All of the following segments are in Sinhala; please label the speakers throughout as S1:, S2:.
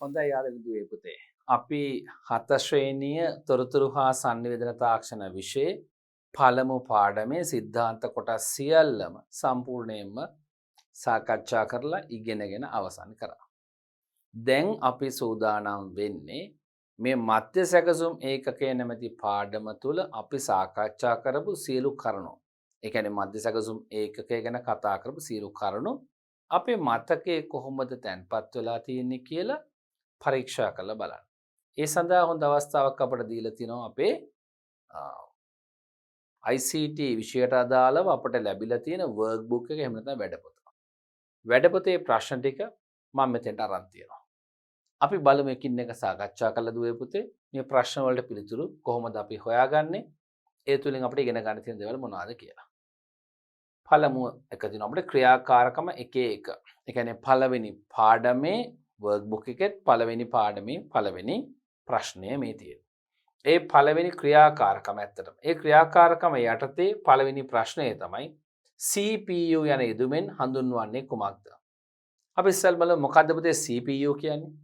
S1: හොඳයි ආදරණීය පුතේ. අපි 7 ශ්‍රේණිය තොරතුරු හා sannivedana තාක්ෂණ විෂයේ පළමු පාඩමේ සිද්ධාන්ත කොටස් සියල්ලම සම්පූර්ණයෙන්ම සාකච්ඡා කරලා ඉගෙනගෙන අවසන් කරා. දැන් අපි සූදානම් වෙන්නේ මේ මධ්‍ය සැකසුම් ඒකකය නැමැති පාඩම තුල අපි සාකච්ඡා කරපු සියලු කරුණු. ඒ කියන්නේ මධ්‍ය සැකසුම් ඒකකය ගැන කතා කරපු සියලු කරුණු අපේ මතකයේ කොහොමද තැන්පත් වෙලා තියෙන්නේ කියලා පරීක්ෂා කරලා බලන්න. ඒ සඳහා හොඳ අවස්ථාවක් අපට දීලා තිනවා අපේ ICT විෂයට අදාළව අපට ලැබිලා තියෙන වර්ක්බුක් එක එහෙම නැත්නම් වැඩපොත. වැඩපොතේ ප්‍රශ්න ටික මම මෙතෙන්ට අරන් තියෙනවා. අපි බලමු එකින් එක සාකච්ඡා කරලා දුවේ පුතේ මේ ප්‍රශ්න වලට පිළිතුරු කොහොමද අපි හොයාගන්නේ? ඒ තුලින් අපිට ඉගෙන ගන්න තියෙන දේවල් මොනවද කියලා. පළමුව එක දින අපිට ක්‍රියාකාරකම 1 ඒ කියන්නේ පළවෙනි පාඩමේ වර්ක්බුක් එකේ පළවෙනි පාඩමේ පළවෙනි ප්‍රශ්නය මේ තියෙනවා. ඒ පළවෙනි ක්‍රියාකාරකම ඇත්තටම. ඒ ක්‍රියාකාරකම යටතේ පළවෙනි ප්‍රශ්නය තමයි CPU යන යෙදුමෙන් හඳුන්වන්නේ කුමක්ද? අපි ඉස්සෙල් බලමු මොකද්ද පුතේ CPU කියන්නේ?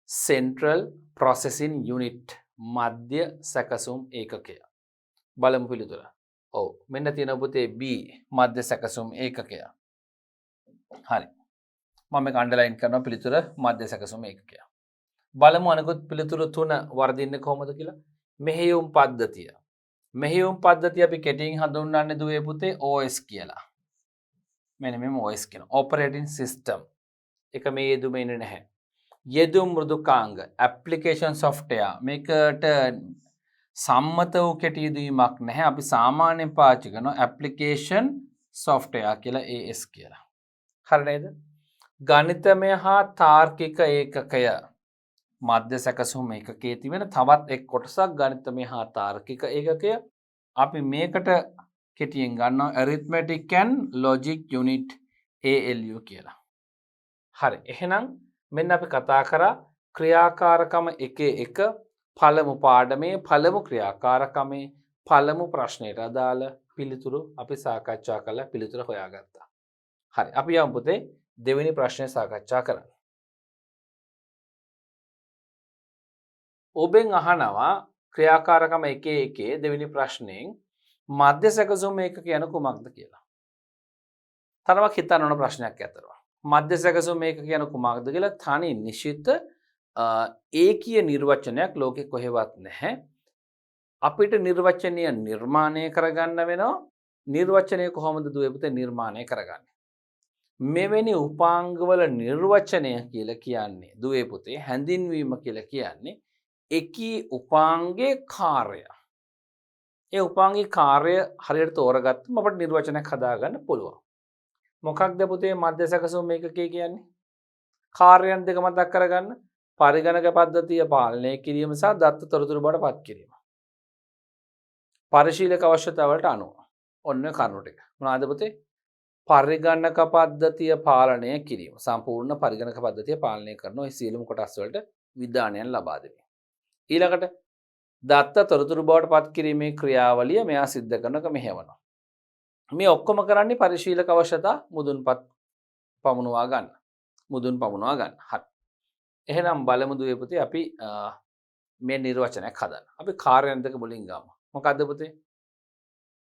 S1: Central Processing Unit මධ්‍ය සැකසුම් ඒකකය. බලමු පිළිතුර. ඔව් මෙන්න තියෙනවා පුතේ B මධ්‍ය සැකසුම් ඒකකය. හරි. මම මේක අන්ඩර්ලයින් කරනවා පිළිතුර මධ්‍ය සැකසුම් ඒකකය. බලමු අනිකුත් පිළිතුරු තුන වර්ධින්නේ කොහොමද කියලා. මෙහෙයුම් පද්ධතිය. මෙහෙයුම් පද්ධතිය අපි කෙටියෙන් හඳුන්වන්නේ දුවේ පුතේ OS කියලා. මෙන්න මෙම OS කියන operating system. එක මේ යෙදුමේ ඉන්නේ නැහැ. යෙදුම් මෘදුකාංග application software මේකට සම්මත වූ කෙටි යෙදීමක් නැහැ. අපි සාමාන්‍යයෙන් පාවිච්චි කරන application software කියලා AS කියලා. හරි නේද? ගණිතමය හා තාර්කික ඒකකය මධ්‍ය සැකසුම් ඒකකයේ තිබෙන තවත් එක් කොටසක් ගණිතමය හා තාර්කික ඒකකය. අපි මේකට කෙටියෙන් ගන්නවා arithmetic and logic unit ALU කියලා. හරි. එහෙනම් මෙන්න අපි කතා කරා ක්‍රියාකාරකම 1 පළමු පාඩමේ පළමු ක්‍රියාකාරකමේ පළමු ප්‍රශ්නයට අදාළ පිළිතුරු අපි සාකච්ඡා කළා පිළිතුර හොයාගත්තා. හරි. අපි යමු පුතේ දෙවෙනි ප්‍රශ්නය සාකච්ඡා කරන්න. ඔබෙන් අහනවා ක්‍රියාකාරකම 1 දෙවෙනි ප්‍රශ්නයෙන් මධ්‍ය සැකසුම් ඒකක කියන කුමක්ද කියලා. තරමක් හිතන්න ඕන ප්‍රශ්නයක් අතරව. මධ්‍ය සැකසුම් ඒකක කියන කුමක්ද කියලා තනි නිශ්චිත ඒකීය නිර්වචනයක් ලෝකෙ කොහෙවත් නැහැ. අපිට නිර්වචනීය නිර්මාණය කරගන්න වෙනවා. නිර්වචනය කොහොමද දුවේ පුතේ නිර්මාණය කරගන්නේ? මෙවැනි උපාංගවල නිර්වචනය කියලා කියන්නේ දුවේ පුතේ හැඳින්වීම කියලා කියන්නේ එකී උපාංගයේ කාර්යය. ඒ උපාංගයේ කාර්යය හරියට තෝරගත්තම අපිට නිර්වචනයක් හදාගන්න පුළුවන්. මොකක්ද පුතේ මධ්‍ය සැකසුම් ඒකකය කියන්නේ? කාර්යයන් දෙක මතක් කරගන්න. පරිගණක පද්ධතිය පාලනය කිරීම සහ දත්ත තොරතුරු බවට පත් කිරීම. පරිශීලක අවශ්‍යතාවලට අනුව. ඔන්න කරුණු ටික. මොනවාද පුතේ? පරිගණක පද්ධතිය පාලනය කිරීම. සම්පූර්ණ පරිගණක පද්ධතිය පාලනය කරන ඔය සියලුම කොටස් වලට විධානයන් ලබා දෙනවා. ඊළඟට දත්ත තොරතුරු බවට පත් කිරීමේ ක්‍රියාවලිය මෙයා සිද්ධ කරනක මෙහෙවනවා. මේ ඔක්කොම කරන්නේ පරිශීලක අවශ්‍යතා මුදුන්පත් පමුණවා ගන්න. මුදුන් පමුණවා ගන්න. හරි. එහෙනම් බලමු දුවේ පුතේ අපි මේ නිර්වචනයක් හදන්න. අපි කාර්යයන් දෙක මුලින් ගමු. මොකද්ද පුතේ?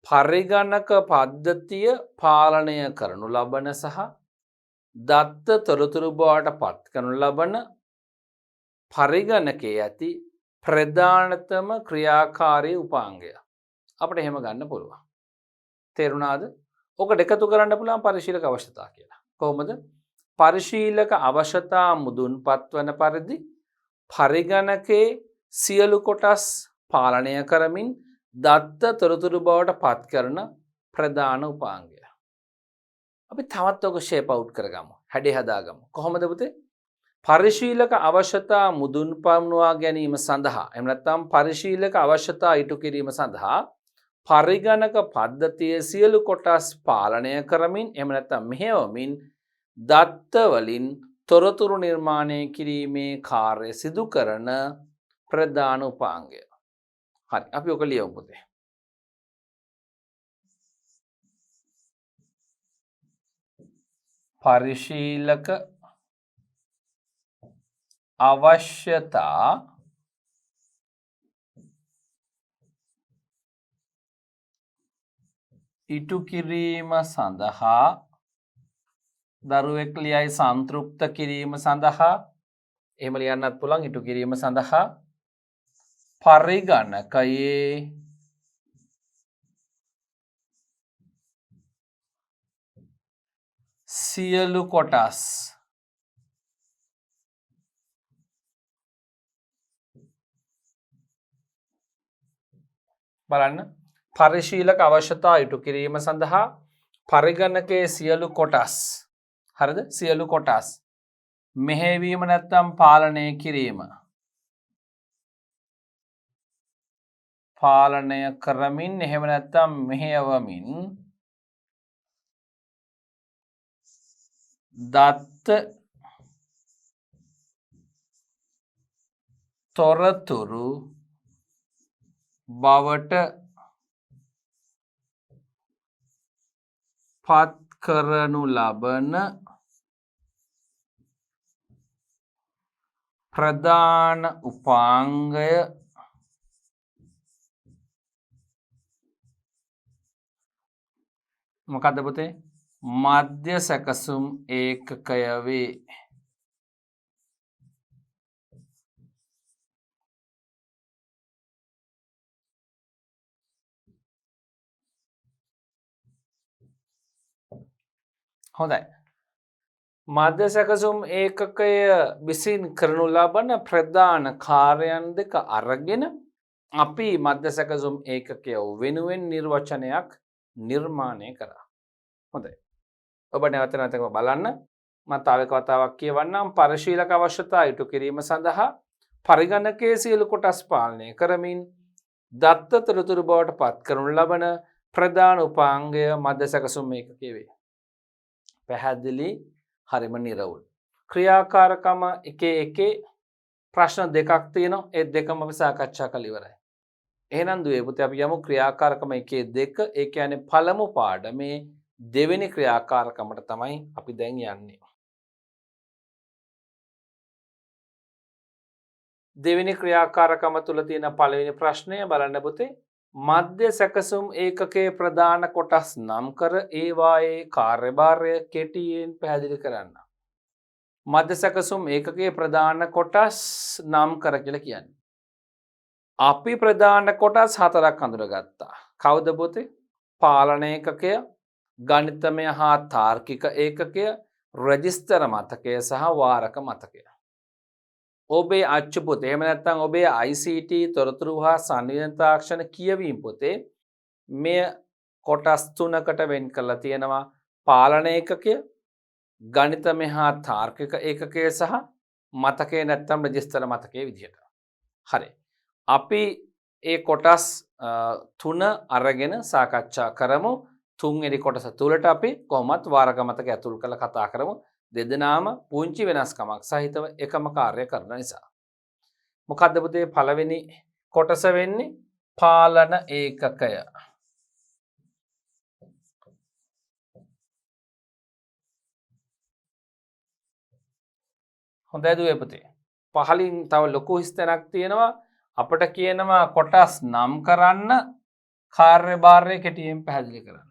S1: පරිගණක පද්ධතිය පාලනය කරනු ලබන සහ දත්ත තොරතුරු බවට පත් කරනු ලබන පරිගණකයේ ඇති ප්‍රධානතම ක්‍රියාකාරී උපාංගය. අපිට එහෙම ගන්න පුළුවන්. තේරුණාද? ඔකට එකතු කරන්න පුළුවන් පරිශීලක අවශ්‍යතා කියලා. කොහොමද? පරිශීලක අවශ්‍යතා මුදුන්පත් වන පරිදි පරිගණකයේ සියලු කොටස් පාලනය කරමින් දත්ත තොරතුරු බවට පත් කරන ප්‍රධාන උපාංගය. අපි තවත් ඔක ෂේප් අවුට් කරගමු. හැඩේ හදාගමු. කොහොමද පුතේ? පරිශීලක අවශ්‍යතා මුදුන් පමුණවා ගැනීම සඳහා එහෙම නැත්නම් පරිශීලක අවශ්‍යතා ඉටු කිරීම සඳහා පරිගණක පද්ධතියේ සියලු කොටස් පාලනය කරමින් එහෙම නැත්නම් මෙහෙයවමින් දත්ත වලින් තොරතුරු නිර්මාණය කිරීමේ කාර්ය සිදු කරන ප්‍රධාන උපාංගය. හරි. අපි ඔක ලියමු පුතේ. පරිශීලක අවශ්‍යතා ඉටු කිරීම සඳහා දරුවෙක් ලියයි සන්තෘප්ත කිරීම සඳහා එහෙම ලියන්නත් පුළුවන් ඉටු කිරීම සඳහා පරිගණකයේ සියලු කොටස් බලන්න පරිශීලක අවශ්‍යතා ඉටු කිරීම සඳහා පරිගණකයේ සියලු කොටස් හරිද සියලු කොටස් මෙහෙයවීම නැත්නම් පාලනය කිරීම පාලනය කරමින් එහෙම නැත්නම් මෙහෙයවමින් දත්ත තොරතුරු බවට පත් කරනු ලබන ප්‍රධාන උපාංගය මොකක්ද පුතේ මධ්‍ය සැකසුම් ඒකකය වේ. හොඳයි. මධ්‍ය සැකසුම් ඒකකය විසින් කරනු ලබන ප්‍රධාන කාර්යයන් දෙක අරගෙන අපි මධ්‍ය සැකසුම් ඒකකය වෙනුවෙන් නිර්වචනයක් නිර්මාණය කරා. හොඳයි. ඔබ නැවත නැවතම බලන්න. මම තව එක වතාවක් කියවන්නම්. පරිශීලක අවශ්‍යතා ඉටු කිරීම සඳහා පරිගණකයේ සියලු කොටස් පාලනය කරමින් දත්ත තොරතුරු බවට පත් කරනු ලබන ප්‍රධාන උපාංගය මධ්‍ය සැකසුම් ඒකකය වේ. පැහැදිලි හරිම නිරවුල්. ක්‍රියාකාරකම එකේ ප්‍රශ්න දෙකක් තියෙනවා. ඒ දෙකම අපි සාකච්ඡා කළ ඉවරයි. එහෙනම් දුවේ පුතේ අපි යමු ක්‍රියාකාරකම 1.2. ඒ කියන්නේ පළමු පාඩමේ දෙවෙනි ක්‍රියාකාරකමට තමයි අපි දැන් යන්නේ. දෙවෙනි ක්‍රියාකාරකම තුල තියෙන පළවෙනි ප්‍රශ්නය බලන්න පුතේ. මධ්‍ය සැකසුම් ඒකකයේ ප්‍රධාන කොටස් නම් කර ඒවායේ කාර්යභාරය කෙටියෙන් පැහැදිලි කරන්න. මධ්‍ය සැකසුම් ඒකකයේ ප්‍රධාන කොටස් නම් කර කියලා කියන්නේ. අපි ප්‍රධාන කොටස් හතරක් හඳුනගත්තා. කවුද පුතේ? පාලන ඒකකය, ගණිතමය හා තාර්කික ඒකකය, රෙජිස්ටර් මතකය සහ වාරක මතකය. ඔබේ අච්චු පොතේ එහෙම නැත්නම් ඔබේ ICT තොරතුරු හා සංවේදන තාක්ෂණ කියවීම පොතේ මෙය කොටස් තුනකට වෙන් කරලා තියෙනවා. පාලන ඒකකය, ගණිතමය හා තාර්කික ඒකකය සහ මතකය නැත්නම් රෙජිස්ටර් මතකයේ විදිහට. හරි. අපි ඒ කොටස් තුන අරගෙන සාකච්ඡා කරමු. තුන්වෙනි කොටස තුලට අපි කොහොමත් වාරක මතක ඇතුල් කරලා කතා කරමු. දෙදෙනාම පුංචි වෙනස්කමක් සහිතව එකම කාර්ය කරන නිසා. මොකද්ද පුතේ පළවෙනි කොටස වෙන්නේ? පාලන ඒකකය. හොඳයි දුවේ පුතේ. පහලින් තව ලොකු හිස්තැනක් තියෙනවා. අපිට කියනවා කොටස් නම් කරන්න, කාර්යභාරය කෙටියෙන් පැහැදිලි කරන්න.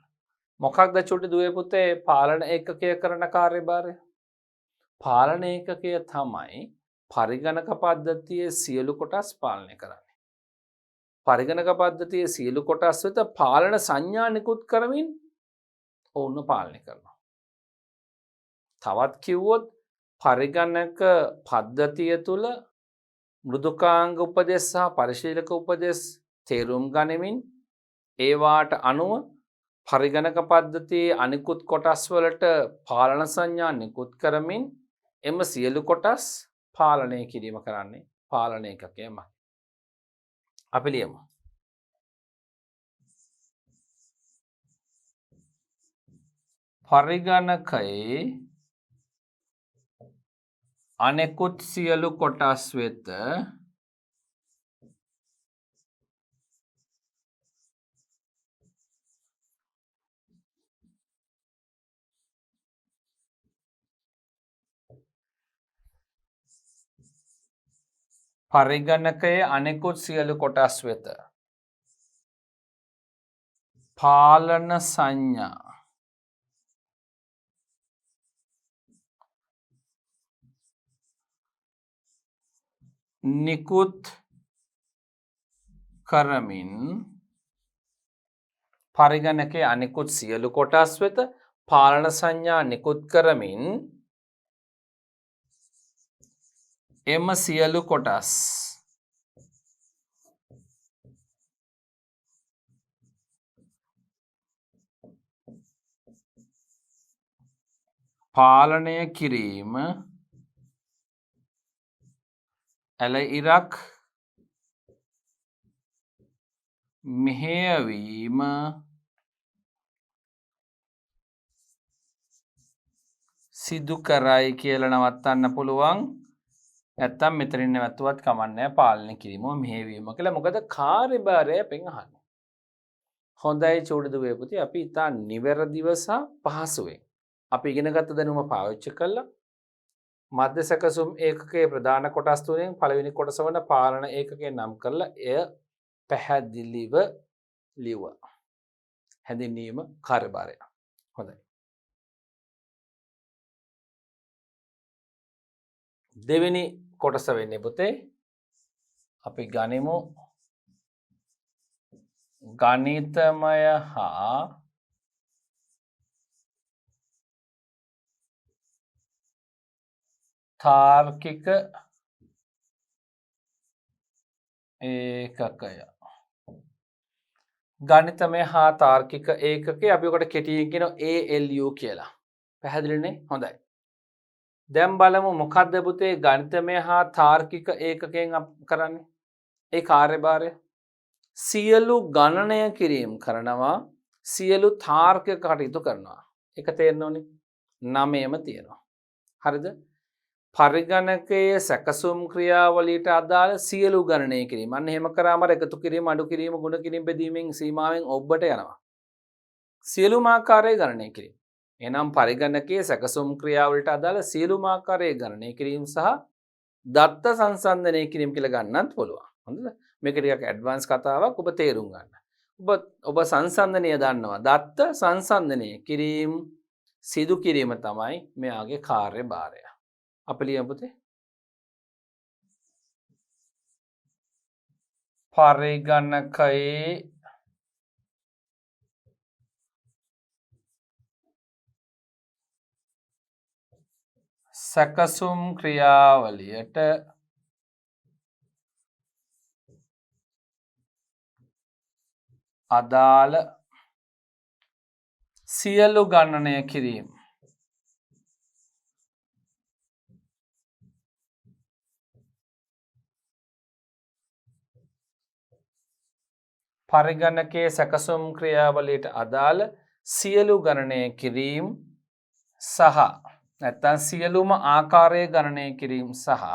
S1: මොකක්ද චුටි දුවේ පුතේ පාලන ඒකකය කරන කාර්යභාරය? පාලන ඒකකය තමයි පරිගණක පද්ධතියේ සියලු කොටස් පාලනය කරන්නේ. පරිගණක පද්ධතියේ සියලු කොටස් වෙත පාලන සංඥා නිකුත් කරමින් ඔවුන්ව පාලනය කරනවා. තවත් කිව්වොත් පරිගණක පද්ධතිය තුළ මෘදුකාංග උපදෙස් සහ පරිශීලක උපදෙස් තේරුම් ගනිමින් ඒවාට අනුව පරිගණක පද්ධතියේ අනිකුත් කොටස් වලට පාලන සංඥා නිකුත් කරමින් එම සියලු කොටස් පාලනය කිරීම කරන්නේ පාලන ඒකකයමයි. අපි ලියමු. පරිගණකයේ අනෙකුත් සියලු කොටස් වෙත පරිගණකයේ අනෙකුත් සියලු කොටස් වෙත පාලන සංඥා නිකුත් කරමින් පරිගණකයේ අනෙකුත් සියලු කොටස් වෙත පාලන සංඥා නිකුත් කරමින් එම සියලු කොටස් පාලනය කිරීම ඇල ඉරක් මෙහෙයවීම සිදු කරයි කියලා නවත්තන්න පුළුවන්. නැත්තම් මෙතනින් නැවතුවත් කමන්නේ පාලනය කිරීම මෙහෙයවීම කියලා. මොකද කාර්යභාරය අපෙන් අහන්නේ. හොඳයි චූටි දුවේ පුතේ, අපි ඉතා නිවැරදිව සහ පහසුවෙන් අපි ඉගෙනගත්ත දැනුම පාවිච්චි කළා මධ්‍ය සැකසුම් ඒකකයේ ප්‍රධාන කොටස් තුනෙන් පළවෙනි කොටස වන පාලන ඒකකය නම් කරලා එය පැහැදිලිව ලියුවා. හැඳින්වීම කාර්යභාරය. හොඳයි. දෙවෙනි කොටස වෙන්නේ පුතේ අපි ගනිමු ගණිතමය හා තාර්කික ඒකකය. ගණිතමය හා තාර්කික ඒකකය අපි ඔකට කෙටියෙන් කියනවා ALU කියලා. පැහැදිලිනේ? හොඳයි. දැන් බලමු මොකක්ද පුතේ ගණිතමය හා තාර්කික ඒකකයෙන් කරන්නේ? ඒ කාර්යභාරය සියලු ගණනය කිරීම කරනවා, සියලු තාර්කික කටයුතු කරනවා. ඒක තේරෙන්න ඕනේ. 9ම තියෙනවා. හරිද? පරිගණකයේ සැකසුම් ක්‍රියාවලියට අදාළ සියලු ගණනය කිරීම. අන්න එහෙම කරාම එකතු කිරීම, අඩු කිරීම, ගුණ කිරීම, බෙදීමෙන් සීමාවෙන් ඔබට යනවා. සියලුම ආකාරයේ ගණනය කිරීම. එනම් පරිගණකයේ සැකසුම් ක්‍රියාවලට අදාළ සියලුම ආකාරයේ ගණනය කිරීම සහ දත්ත සංසන්දනය කිරීම කියලා ගන්නත් පුළුවන්. හොඳද? මේක ටිකක් ඇඩ්වාන්ස් කතාවක් ඔබ තේරුම් ගන්න. ඔබ සංසන්දනය දන්නවා. දත්ත සංසන්දනය කිරීම සිදු කිරීම තමයි මෙයාගේ කාර්යභාරය. අපි ලියමු පුතේ. පරිගණකයේ සැකසුම් ක්‍රියාවලියට අදාළ සියලු ගණනය කිරීම පරිගණකයේ සැකසුම් ක්‍රියාවලියට අදාළ සියලු ගණනය කිරීම සහ නැත්නම් සියලුම ආකාරයේ ගණනය කිරීම සහ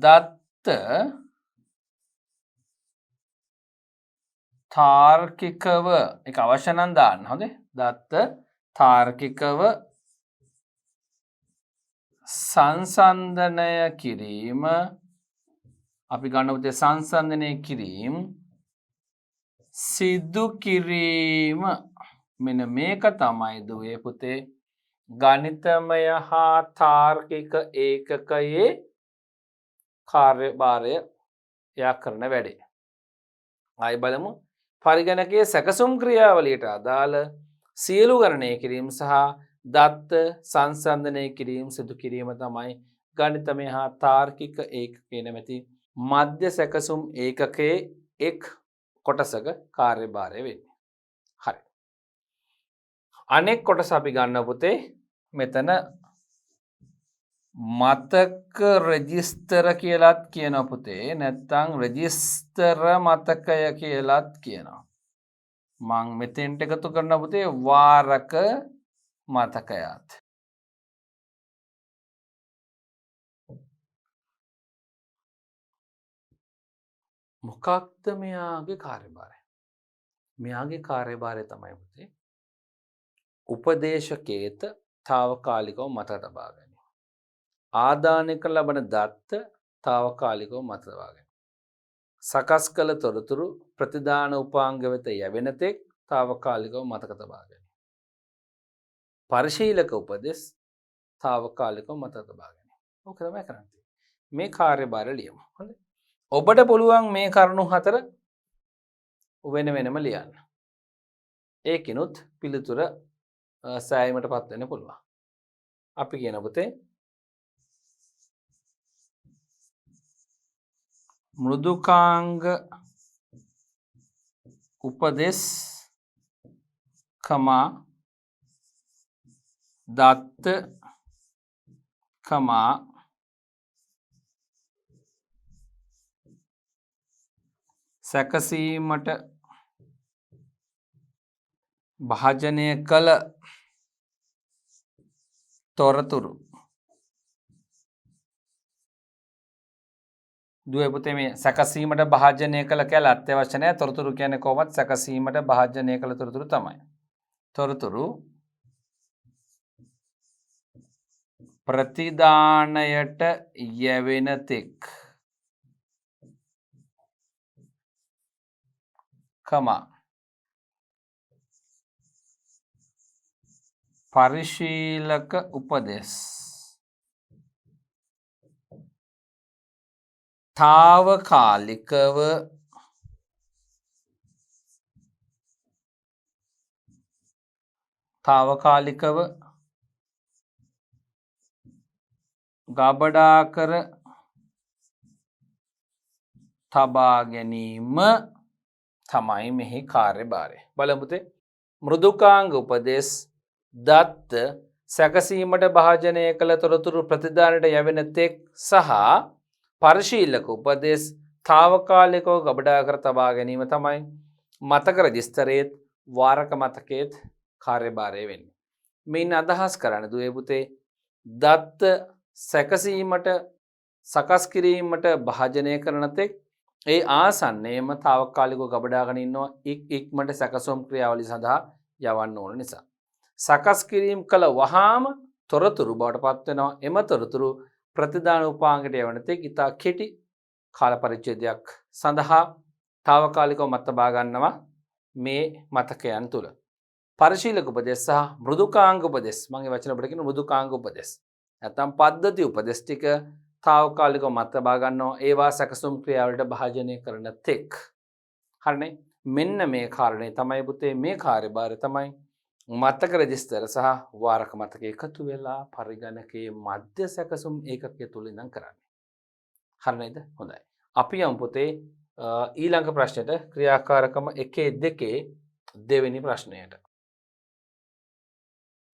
S1: දත්ත තාර්කිකව ඒක අවශ්‍ය නම් දාන්න. හොඳේ. දත්ත තාර්කිකව සංසන්දනය කිරීම අපි ගන්න පුතේ සංසන්දනය කිරීම සිදු කිරීම මෙන්න මේක තමයි දුවේ පුතේ ගණිතමය හා තාර්කික ඒකකයේ කාර්යභාරය යා කරන වැඩේ. ආයි බලමු පරිගණකයේ සැකසුම් ක්‍රියාවලියට අදාළ සියලු ගණනය කිරීම සහ දත්ත සංසන්දනය කිරීම සිදු කිරීම තමයි ගණිතමය හා තාර්කික ඒකකයේ නැමැති මධ්‍ය සැකසුම් ඒකකයේ එක් කොටසක කාර්යභාරය වෙන්නේ. හරි. අනෙක් කොටස අපි ගන්න පුතේ මෙතන මතක රෙජිස්ටර් කියලාත් කියනවා පුතේ. නැත්නම් රෙජිස්ටර් මතකය කියලාත් කියනවා. මං මෙතෙන්ට එකතු කරන පුතේ වාරක මතකයත්. මොකක්ද මෙයාගේ කාර්යභාරය? මෙයාගේ කාර්යභාරය තමයි පුතේ උපදේශකේත తాවකාලිකව මත තබා ගැනීම. ආදානය කර ලබන දත්ත తాවකාලිකව මත තබා ගැනීම. සකස් කළ තොරතුරු ප්‍රතිදාන උපාංග වෙත යැවෙන තෙක් తాවකාලිකව මතක තබා ගැනීම. පරිශීලක උපදෙස් తాවකාලිකව මතක තබා ගැනීම. ඕක තමයි කරන්න තියෙන්නේ. මේ කාර්යභාරය ලියමු. හොඳයි. ඔබට පුළුවන් මේ කරුණු හතර වෙන වෙනම ලියන්න. ඒකිනුත් පිළිතුර සෑයීමටපත් වෙන්න පුළුවන්. අපි කියන පුතේ මෘදුකාංග උපදෙස් කමා දත්ත කමා සැකසීමට භාජනය කළ තොරතුරු දුවේ පුතේ මේ සැකසීමට භාජනය කළ කියලා අත්‍යවශ්‍ය නැහැ. තොරතුරු කියන්නේ කොහොමද? සැකසීමට භාජනය කළ තොරතුරු තමයි. තොරතුරු ප්‍රතිදානයට යැවෙන තෙක් කමා පරිශීලක උපදෙස් తాවකාලිකව ගබඩා කර තබා ගැනීම තමයි මෙහි කාර්යභාරය. බලමු පුතේ. මෘදුකාංග උපදෙස් දත්ත සැකසීමට භාජනය කළ තොරතුරු ප්‍රතිදානයට යැවෙන තෙක් සහ පරිශීලක උපදෙස් తాවකාලිකව ගබඩා කර තබා ගැනීම තමයි මතක රෙජිස්තරේත් වාරක මතකයේත් කාර්යභාරය වෙන්නේ. මේන් අදහස් කරන්න දුවේ පුතේ දත්ත සැකසීමට සකස් කිරීමට භාජනය කරන තෙක් ඒ ආසන්නයේම తాවකාලිකව ගබඩාගෙන ඉන්නවා ඉක්මනට සැකසුම් ක්‍රියාවලිය සඳහා යවන්න ඕන නිසා. සකස් කිරීම කළ වහාම තොරතුරු බවට පත් වෙනවා. එම තොරතුරු ප්‍රතිදාන උපාංගයට යවන තෙක් ඉතා කෙටි කාල පරිච්ඡේදයක් සඳහා తాවකාලිකව මත තබා ගන්නවා මේ මතකයන් තුල. පරිශීලක උපදෙස් සහ මෘදුකාංග උපදෙස් මම මේ වචන ඔබට කියන මෘදුකාංග උපදෙස් නැත්නම් පද්ධති උපදෙස් ටික తాවකාලිකව මත තබා ගන්නවා ඒවා සැකසුම් ක්‍රියාවලට භාජනය කරන තෙක්. හරිනේ. මෙන්න මේ කාරණේ තමයි පුතේ මේ කාර්යභාරය තමයි මතක රෙජිස්ටර් සහ වාරක මතක එකතු වෙලා පරිගණකයේ මධ්‍ය සැකසුම් ඒකකය තුල ඉඳන් කරන්නේ. හරි නේද? හොඳයි. අපි යමු පුතේ ඊළඟ ප්‍රශ්නෙට ක්‍රියාකාරකම 1 2 දෙවෙනි ප්‍රශ්නයට.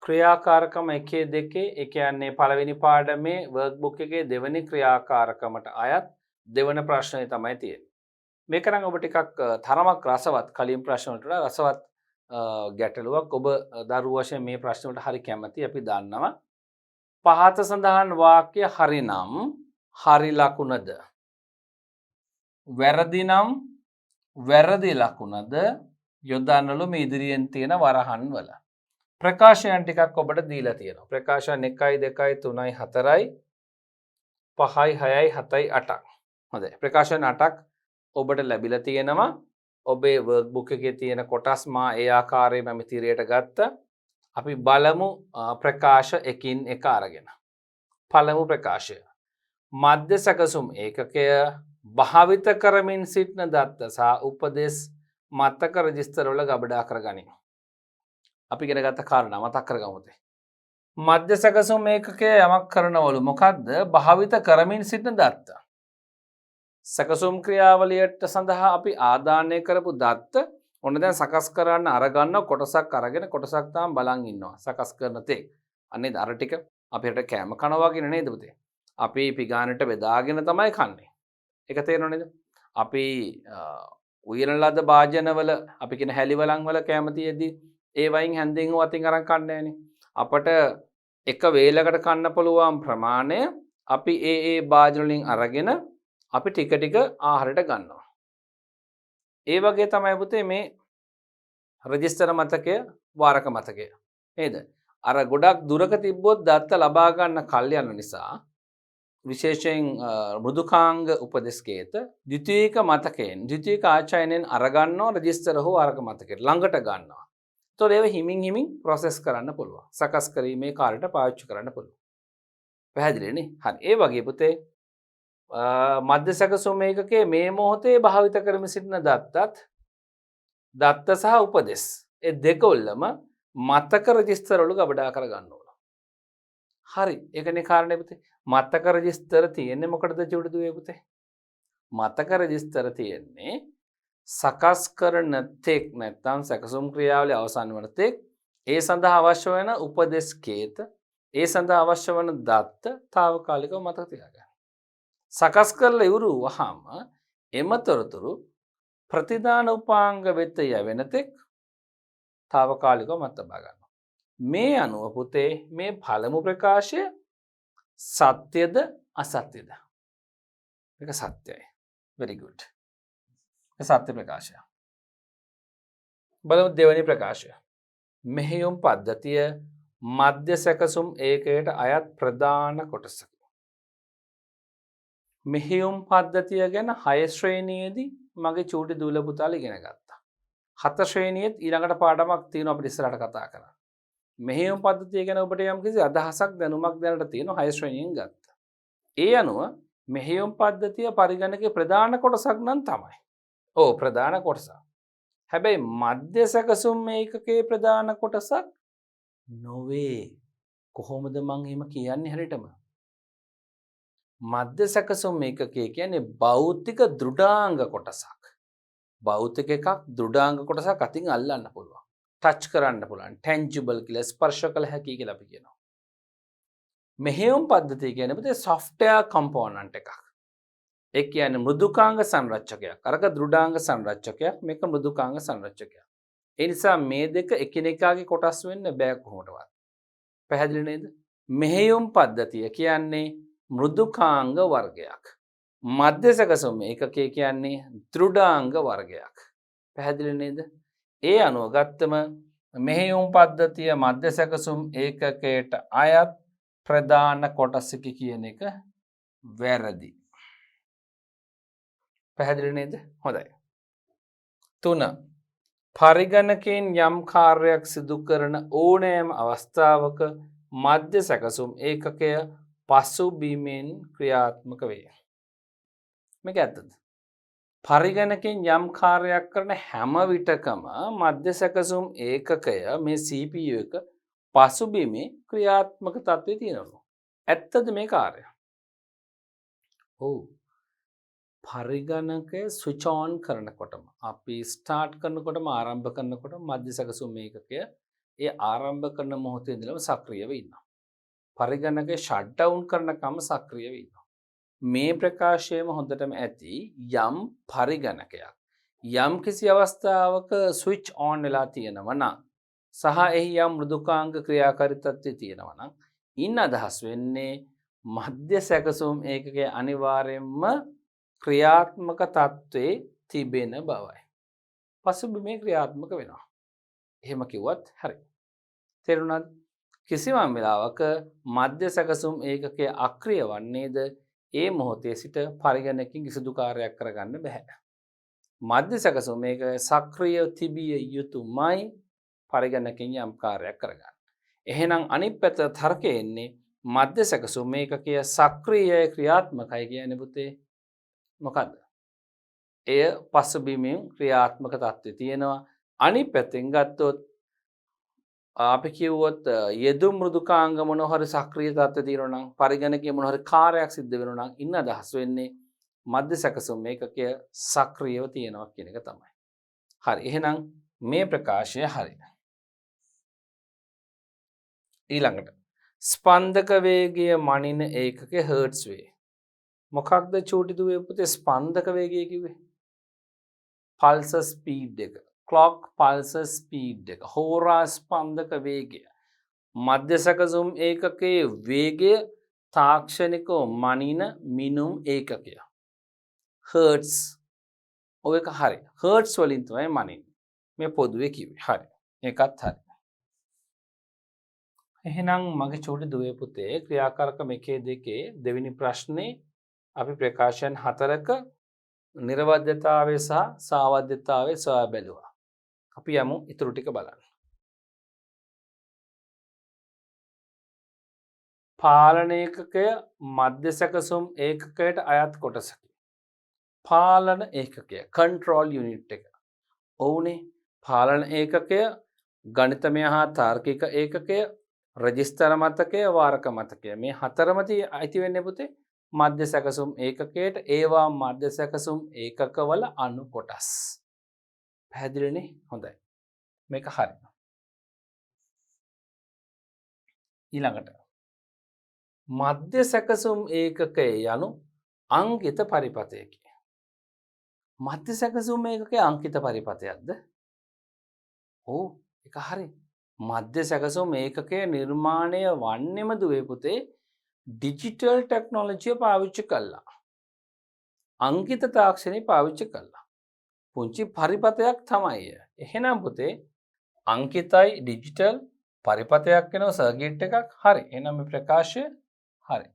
S1: ක්‍රියාකාරකම 1 2 ඒ කියන්නේ පළවෙනි පාඩමේ වර්ක්බුක් එකේ දෙවෙනි ක්‍රියාකාරකමට අයත් දෙවන ප්‍රශ්නය තමයි තියෙන්නේ. මේක නම් ඔබ ටිකක් තරමක් රසවත් කලින් ප්‍රශ්න වලට වඩා රසවත් ගැටලුවක්. ඔබ දරුවෝ වශයෙන් මේ ප්‍රශ්න වලට හරි කැමති. අපි දන්නවා පහත සඳහන් වාක්‍ය හරිනම් හරි ලකුණද වැරදි නම් වැරදි ලකුණද යොදන්නලු මේ ඉදිරියෙන් තියෙන වරහන් වල. ප්‍රකාශයන් ටිකක් ඔබට දීලා තියෙනවා. ප්‍රකාශයන් 1 2 3 4 5යි 6යි 7යි 8ක්. හොඳයි. ප්‍රකාශයන් 8ක් ඔබට ලැබිලා තියෙනවා. ඔබේ වර්ක්බුක් එකේ තියෙන කොටස් මා ඒ ආකාරයෙන්ම මිතිරයට ගත්තා. අපි බලමු ප්‍රකාශ එකින් එක අරගෙන. පළමු ප්‍රකාශය. මධ්‍ය සැකසුම් ඒකකය භාවිත කරමින් සිටින දත්ත සහ උපදෙස් මතක රෙජිස්ටර් වල ගබඩා කරගනිමු. අපි ඉගෙන ගත්ත කාරණා මතක් කරගමු. මධ්‍ය සැකසුම් ඒකකය යමක් කරනවලු මොකද්ද? භාවිත කරමින් සිටින දත්ත. සැකසුම් ක්‍රියාවලියට සඳහා අපි ආදානය කරපු දත්ත ඔන්න දැන් සකස් කරන්න අරගන්න කොටසක් අරගෙන කොටසක් තාම බලන් ඉන්නවා. සකස් කරන තේ. අනේ අර ටික අපිට කැම කනවා වගේ නේද පුතේ? අපි පිගානට බෙදාගෙන තමයි කන්නේ. ඒක තේරෙනව නේද? අපි උයන ලද භාජනවල අපි කියන හැලිවලන් වල කැම තියෙද්දි ඒ වයින් හැන්දෙන් වතින් අරන් කන්නේ නැහනේ. අපට එක වේලකට කන්න පුළුවන් ප්‍රමාණය අපි ඒ භාජන වලින් අරගෙන අපි ටික ටික ආහාරයට ගන්නවා. ඒ වගේ තමයි පුතේ මේ රෙජිස්ටර් මතකය වාරක මතකය. නේද? අර ගොඩක් දුරක තිබ්බොත් දත්ත ලබා ගන්න කල් යන නිසා විශේෂයෙන් මෘදුකාංග උපදෙස්කේත ද්විතීයික මතකයෙන් ද්විතීයික ආචාර්යයෙන් අරගන්නවා රෙජිස්ටර් හෝ අරක මතකයට ළඟට ගන්නවා. ඒතකොට ඒව හිමින් හිමින් ප්‍රොසෙස් කරන්න පුළුවන්. සකස් කිරීමේ කාර්යයට පාවිච්චි කරන්න පුළුවන්. පැහැදිලිනේ? හරි. ඒ වගේ පුතේ මධ්‍ය සැකසුම් ඒකකයේ මේ මොහොතේ භාවිත කරමින් සිටින දත්ත සහ උපදෙස් ඒ දෙකොල්ලම මතක රෙජිස්ටර් වල ගබඩා කරගන්න ඕන. හරි. ඒකනේ කාරණේ පුතේ. මතක රෙජිස්ටර් තියෙන්නේ මොකටද චුටි දුවේ පුතේ? මතක රෙජිස්ටර් තියෙන්නේ සකස් කරන තෙක් නැත්නම් සැකසුම් ක්‍රියාවලිය අවසන් වන තෙක් ඒ සඳහා අවශ්‍ය වෙන උපදෙස් කේත ඒ සඳහා අවශ්‍ය වන දත්ත తాවකාලිකව මතක තියාගන්න. සකස් කරලා ඉවරු වහම එම තොරතුරු ප්‍රතිදාන උපාංග වෙත යැවෙන තෙක් తాවකාලිකව මතක තබා ගන්නවා. මේ අනුව පුතේ මේ පළමු ප්‍රකාශය සත්‍යද අසත්‍යද? මේක සත්‍යයි. very good. සත්‍ය ප්‍රකාශය. බලමු දෙවෙනි ප්‍රකාශය. මෙහෙයුම් පද්ධතිය මධ්‍ය සැකසුම් ඒකයට අයත් ප්‍රධාන කොටසකි. මෙහෙයුම් පද්ධතිය ගැන 6 ශ්‍රේණියේදී මගේ චූටි දූල පුතාලා ඉගෙන ගත්තා. 7 ශ්‍රේණියෙත් ඊළඟට පාඩමක් තියෙනවා අපිට ඉස්සරහට කතා කරන්න. මෙහෙයුම් පද්ධතිය ගැන ඔබට යම්කිසි අදහසක් දැනුමක් දැනට තියෙනවා 6 ශ්‍රේණියෙන් ගත්තා. ඒ අනුව මෙහෙයුම් පද්ධතිය පරිගණකයේ ප්‍රධාන කොටසක් නම් තමයි. ඔව් ප්‍රධාන කොටසක්. හැබැයි මධ්‍ය සැකසුම් ඒකකයේ ප්‍රධාන කොටසක් නොවේ. කොහොමද මං එහෙම කියන්නේ හරියටම? මධ්‍ය සැකසුම් ඒකකය කියන්නේ භෞතික දෘඩාංග කොටසක්. භෞතික එකක් දෘඩාංග කොටසක් අතින් අල්ලන්න පුළුවන්. ටච් කරන්න පුළුවන්. ටැන්ජිබල් කියලා ස්පර්ශ කළ හැකි කියලා අපි කියනවා. මෙහෙයුම් පද්ධතිය කියන්නේ පුතේ software component එකක්. ඒ කියන්නේ මෘදුකාංග සංරචකයක්. අරක දෘඩාංග සංරචකයක්. මේක මෘදුකාංග සංරචකයක්. ඒ නිසා මේ දෙක එකිනෙකාගේ කොටස් වෙන්න බෑ කොහොමදවත්. පැහැදිලි නේද? මෙහෙයුම් පද්ධතිය කියන්නේ මෘදුකාංග වර්ගයක්. මධ්‍ය සැකසුම් ඒකකය කියන්නේ දෘඩාංග වර්ගයක්. පැහැදිලි නේද? ඒ අනුව ගත්තම මෙහෙයුම් පද්ධතිය මධ්‍ය සැකසුම් ඒකකයට අයත් ප්‍රධාන කොටසකි කියන එක වැරදි. පැහැදිලි නේද? හොඳයි. 3. පරිගණකයෙන් යම් කාර්යයක් සිදු කරන ඕනෑම අවස්ථාවක මධ්‍ය සැකසුම් ඒකකය පසුබිමෙන් ක්‍රියාත්මක වේ. මේක ඇත්තද? පරිගණකයෙන් යම් කාර්යයක් කරන හැම විටකම මධ්‍ය සැකසුම් ඒකකය මේ CPU එක පසුබිමේ ක්‍රියාත්මක තත්ත්වයේ තියෙනවා. ඇත්තද මේ කාර්යය? ඔව්. පරිගණකය ස්විච් ඔන් කරනකොටම අපි ස්ටාර්ට් කරනකොටම ආරම්භ කරනකොටම මධ්‍ය සැකසුම් ඒකකය ඒ ආරම්භ කරන මොහොතේ ඉඳලම සක්‍රියව ඉන්නවා. පරිගණකය ෂට් ඩවුන් කරනකම් සක්‍රියව ඉන්නවා. මේ ප්‍රකාශයම හොඳටම ඇති යම් පරිගණකයක් යම් කිසි අවස්ථාවක ස්විච් ඔන් වෙලා තියෙනවා නම් සහ එහි යම් මෘදුකාංග ක්‍රියාකාරීත්වයේ තියෙනවා නම් ඉන් අදහස් වෙන්නේ මධ්‍ය සැකසුම් ඒකකයේ අනිවාර්යයෙන්ම ක්‍රියාත්මක තත්ත්වයේ තිබෙන බවයි. පසුබිමේ ක්‍රියාත්මක වෙනවා. එහෙම කිව්වත් හරි. තේරුණාද? කිසිම වෙලාවක මධ්‍ය සැකසුම් ඒකකයේ අක්‍රිය වන්නේද ඒ මොහොතේ සිට පරිගණකකින් කිසිදු කාර්යයක් කරගන්න බෑ. මධ්‍ය සැකසුම් මේක සක්‍රිය තිබිය යුතුමයි පරිගණකකින් යම් කාර්යයක් කරගන්න. එහෙනම් අනිත් පැත්ත තර්කයේ එන්නේ මධ්‍ය සැකසුම් මේකකය සක්‍රිය ක්‍රියාත්මකයි කියන්නේ පුතේ මොකද්ද? එය පසුබිමින් ක්‍රියාත්මක තත්ත්වයේ තියෙනවා. අනිත් පැත්තෙන් ගත්තොත් අපි කිව්වොත් යෙදුම් මෘදුකාංග මොන හරි සක්‍රිය තත්ත්වයේ තියෙනවා නම් පරිගණකයේ මොන හරි කාර්යයක් සිද්ධ වෙනවා නම් ඉන්න අදහස් වෙන්නේ මධ්‍ය සැකසුම් මේකකය සක්‍රියව තියෙනවා කියන එක තමයි. හරි. එහෙනම් මේ ප්‍රකාශය හරි. ඊළඟට ස්පන්දක වේගය මනින ඒකකය හර්ට්ස් වේ. මොකක්ද චූටි දුවේ පුතේ ස්පන්දක වේගය කිව්වේ? පල්ස ස්පීඩ් එක. ක්ලොක් පල්ස ස්පීඩ් එක. හෝරා ස්පන්දක වේගය. මධ්‍ය සැකසුම් ඒකකයේ වේගය තාක්ෂණිකව මනින මිනුම් ඒකකය. හර්ට්ස්. ඔය එක හරි. හර්ට්ස් වලින් තමයි මනින්නේ. මේ පොදුවේ කිව්වේ. හරි. ඒකත් හරි. එහෙනම් මගේ චූටි දුවේ පුතේ ක්‍රියාකාරකම 1 2 දෙවෙනි ප්‍රශ්නේ අපි ප්‍රකාශයන් 4ක නිර්වද්‍යතාවය සහ සාවද්‍යතාවය සොයා බැලුවා. අපි යමු ඊටු ටික බලන්න. පාලන ඒකකය මධ්‍ය සැකසුම් ඒකකයට අයත් කොටසකි. පාලන ඒකකය control unit එක. ඔවුනේ පාලන ඒකකය ගණිතමය හා තාර්කික ඒකකය රෙජිස්ටර් මතකය වාරක මතකය මේ හතරම අයිති වෙන්නේ පුතේ මධ්‍ය සැකසුම් ඒකකයට ඒවා මධ්‍ය සැකසුම් ඒකකවල අණු කොටස්. පැහැදිලිනේ? හොඳයි. මේක හරි. ඊළඟට මධ්‍ය සැකසුම් ඒකකය යනු අංකිත පරිපථයකි. මධ්‍ය සැකසුම් ඒකකයේ අංකිත පරිපථයක්ද? ඔව් ඒක හරි. මධ්‍ය සැකසුම් ඒකකය නිර්මාණය වන්නෙම දුවේ පුතේ ඩිජිටල් ටෙක්නොලොජිය පාවිච්චි කළා. අංකිත තාක්ෂණය පාවිච්චි කළා. පුංචි පරිපථයක් තමයි. එහෙනම් පුතේ අංකිතයි ඩිජිටල් පරිපථයක් වෙනවා සර්කිට් එකක්. හරි. එහෙනම් මේ ප්‍රකාශය හරි.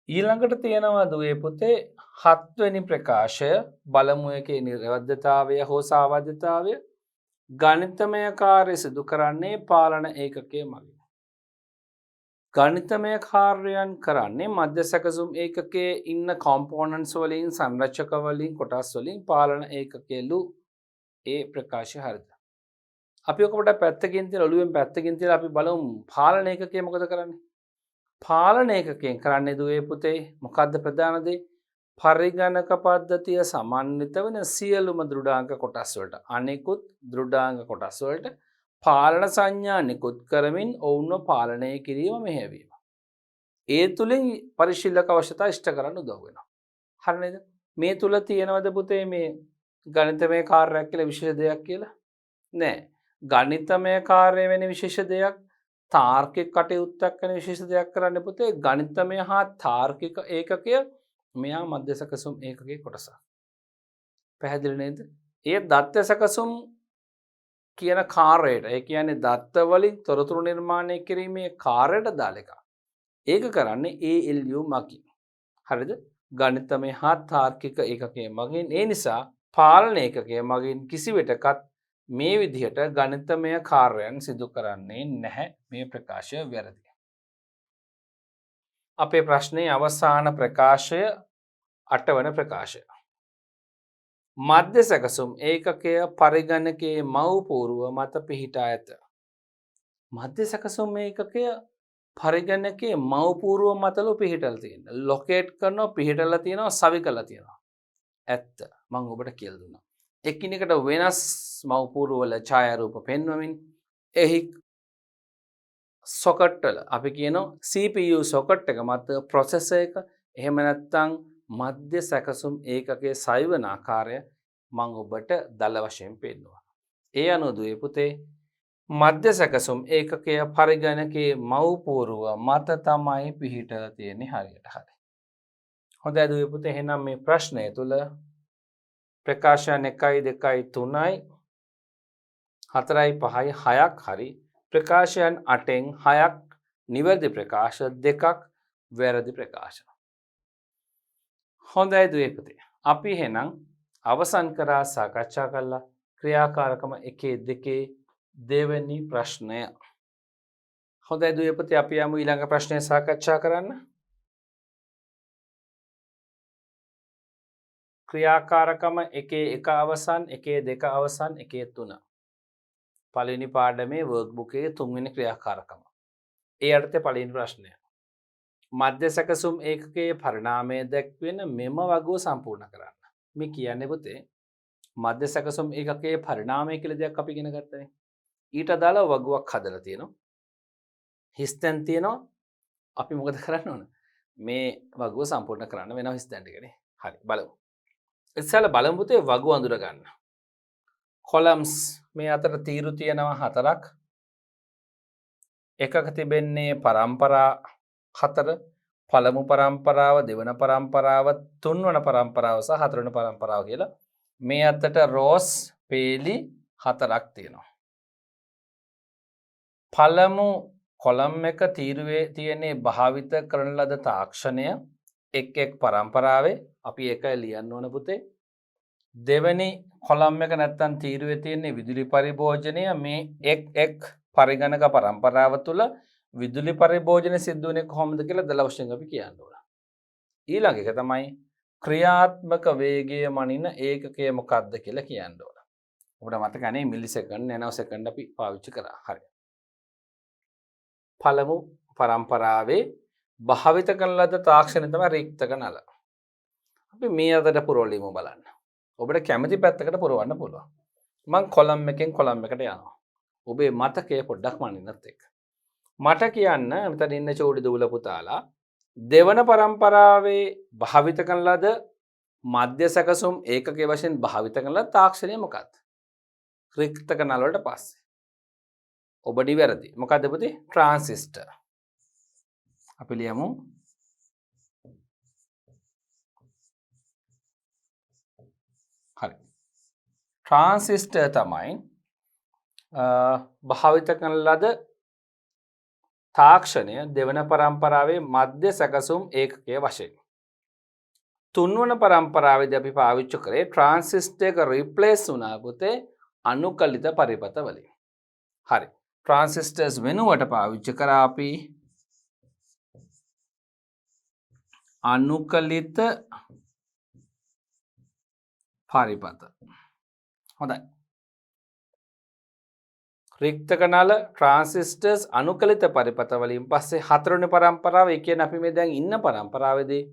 S1: ඊළඟට තියෙනවා දුවේ පුතේ 7 වෙනි ප්‍රකාශය බලමු එකේ නිර්වද්‍යතාවය හෝ සාවද්‍යතාවය ගණිතමය කාර්ය සිදු කරන්නේ පාලන ඒකකයේ මගින්. ගණිතමය කාර්යයන් කරන්නේ මධ්‍ය සැකසුම් ඒකකයේ ඉන්න කොම්පොනන්ට්ස් වලින් සංරචක වලින් කොටස් වලින් පාලන ඒකකයලු ඒ ප්‍රකාශය හරිද? අපි ඔක පොඩ්ඩක් පැත්තකින් තියලා ඔළුවෙන් පැත්තකින් තියලා අපි බලමු පාලන ඒකකය මොකද කරන්නේ? පාලන ඒකකයෙන් කරන්නේ දුවේ පුතේ මොකද්ද ප්‍රධාන දේ? පරිගණක පද්ධතිය සමන්විත වෙන සියලුම දෘඩාංක කොටස් වලට අනෙකුත් දෘඩාංක කොටස් වලට පාලන සංඥා නිකුත් කරමින් ඔවුන්ව පාලනය කිරීම මෙහෙයවීම. ඒ තුලින් පරිශීලක අවශ්‍යතා ඉෂ්ට කරන්න උදව් වෙනවා. හරි නේද? මේ තුල තියෙනවද පුතේ මේ ගණිතමය කාර්යයක් කියලා විශේෂ දෙයක් කියලා? නෑ. ගණිතමය කාර්ය වෙන විශේෂ දෙයක් තාර්කික කටයුත්තක් වෙන විශේෂ දෙයක් කරන්න පුතේ ගණිතමය හා තාර්කික ඒකකය මෙයා මධ්‍ය සැකසුම් ඒකකයේ කොටසක්. පැහැදිලි නේද? ඒ දත්ත සැකසුම් කියන කාර්යයට ඒ කියන්නේ දත්ත වලින් තොරතුරු නිර්මාණය කිරීමේ කාර්යයට දාල එක. ඒක කරන්නේ ALU මගින්. හරිද? ගණිතමය හා තාර්කික ඒකකයේ මගින්. ඒ නිසා පාලන ඒකකයේ මගින් කිසිවිටකත් මේ විදිහට ගණිතමය කාර්යයන් සිදු කරන්නේ නැහැ. මේ ප්‍රකාශය වැරදි. අපේ ප්‍රශ්නයේ අවසාන ප්‍රකාශය 8 වන ප්‍රකාශය. මධ්‍ය සැකසුම් ඒකකය පරිගණකයේ මව් පූර්ව මත පිහිටා ඇත. මධ්‍ය සැකසුම් ඒකකය පරිගණකයේ මව් පූර්ව මතලු පිහිටලා තියෙනවා. ලොකේට් කරනවා පිහිටලා තියෙනවා සවි කරලා තියෙනවා. ඇත්ත මම ඔබට කියලා දුන්නා. එකිනෙකට වෙනස් මව් පූර්ව වල ඡායාරූප පෙන්වමින් එහි සොකට් වල අපි කියනවා CPU සොකට් එක මත ප්‍රොසෙසර් එක එහෙම නැත්නම් මධ්‍ය සැකසුම් ඒකකයේ සයවන ආකාරය මම ඔබට දල වශයෙන් පෙන්වනවා. ඒ අනුව දුවේ පුතේ මධ්‍ය සැකසුම් ඒකකය පරිගණකයේ මව් පූර්ව මත තමයි පිහිටලා තියෙන්නේ හරියට හරි. හොඳයි දුවේ පුතේ එහෙනම් මේ ප්‍රශ්නය තුල ප්‍රකාශයන් 1 2 3යි 4යි 5යි 6ක් හරි ප්‍රකාශයන් 8න් 6ක් නිවැරදි ප්‍රකාශ 2ක් වැරදි ප්‍රකාශ. හොඳයි දුවේ පුතේ. අපි එහෙනම් අවසන් කරා සාකච්ඡා කළා ක්‍රියාකාරකම 1 2 දෙවෙනි ප්‍රශ්නය. හොඳයි දුවේ පුතේ අපි යමු ඊළඟ ප්‍රශ්නය සාකච්ඡා කරන්න. ක්‍රියාකාරකම 1 1 අවසන් 1 2 අවසන් 1 3. පළවෙනි පාඩමේ වර්ක්බුක් එකේ 3 වෙනි ක්‍රියාකාරකම. ඒ අර්ථයේ පළවෙනි ප්‍රශ්නය. මධ්‍ය සැකසුම් ඒකකයේ පරිණාමය දැක්වෙන මෙම වගුව සම්පූර්ණ කරන්න. මේ කියන්නේ පුතේ මධ්‍ය සැකසුම් ඒකකයේ පරිණාමය කියලා දෙයක් අපි ඉගෙන ගත්තනේ. ඊට අදාළ වගුවක් හදලා තියෙනවා. හිස්තැන් තියෙනවා. අපි මොකද කරන්න ඕන? මේ වගුව සම්පූර්ණ කරන්න වෙනවා හිස්තැන් ටිකනේ. හරි බලමු. ඉස්සෙල්ලා බලමු පුතේ වගුව අඳුර ගන්න. කොලම්ස් මේ අතර තීරු තියෙනවා 4ක්. එකක තිබෙන්නේ පරම්පරා 4 පළමු පරම්පරාව දෙවන පරම්පරාව තුන්වන පරම්පරාව සහ හතරවන පරම්පරාව කියලා මේ අතට රෝස් පේලි 4ක් තියෙනවා. පළමු කොලම් එක තීරුවේ තියෙන්නේ භාවිත කරන ලද තාක්ෂණය එක් පරම්පරාවේ අපි ඒක ලියන්න ඕන පුතේ. දෙවැනි කොලම් එක නැත්තම් තීරුවේ තියෙන්නේ විදුලි පරිභෝජනය මේ එක් පරිගණක පරම්පරාව තුළ විදුලි පරිභෝජනය සිද්ධ වෙන්නේ කොහොමද කියලා දල වශයෙන් අපි කියන්න ඕන. ඊළඟ එක තමයි ක්‍රියාත්මක වේගය මනින ඒකකය මොකක්ද කියලා කියන්න ඕන. ඔබට මතකනේ මිලිසෙකන්ඩ් නැනෝසෙකන්ඩ් අපි පාවිච්චි කරා. හරි. පළමු පරම්පරාවේ භාවිත කරන ලද තාක්ෂණය තමයි රික්තක නල. අපි මේ අතට පුරවලිමු බලන්න. ඔබට කැමති පැත්තකට පුරවන්න පුළුවන්. මම කොලම් එකෙන් කොලම් එකට යනවා. ඔබේ මතකය පොඩ්ඩක් මනින්නත් එක්ක. මට කියන්න මෙතන ඉන්න චූටි දූල පුතාලා දෙවන පරම්පරාවේ භාවිත කරන ලද මධ්‍ය සැකසුම් ඒකකයේ වශයෙන් භාවිත කරන ලද තාක්ෂණය මොකක්ද? රික්තක නල වලට පස්සේ. ඔබ නිවැරදි. මොකද්ද පුතේ? ට්‍රාන්සිස්ටර්. අපි ලියමු හරි. ට්‍රාන්සිස්ටර් තමයි භාවිත කරන ලද තාක්ෂණය දෙවන පරම්පරාවේ මධ්‍ය සැකසුම් ඒකකයේ වශයෙන්. තුන්වන පරම්පරාවේදී අපි පාවිච්චි කරේ ට්‍රාන්සිස්ටර් එක රිප්ලේස් වුණා පුතේ අනුකලිත පරිපථ වලින්. හරි. ට්‍රාන්සිස්ටර්ස් වෙනුවට පාවිච්චි කරා අපි අනුකලිත පරිපථ. හොඳයි. රික්තක නල ට්‍රාන්සිස්ටර්ස් අනුකලිත පරිපථ වලින් පස්සේ හතරවෙනි පරම්පරාව ඒ කියන්නේ අපි මේ දැන් ඉන්න පරම්පරාවේදී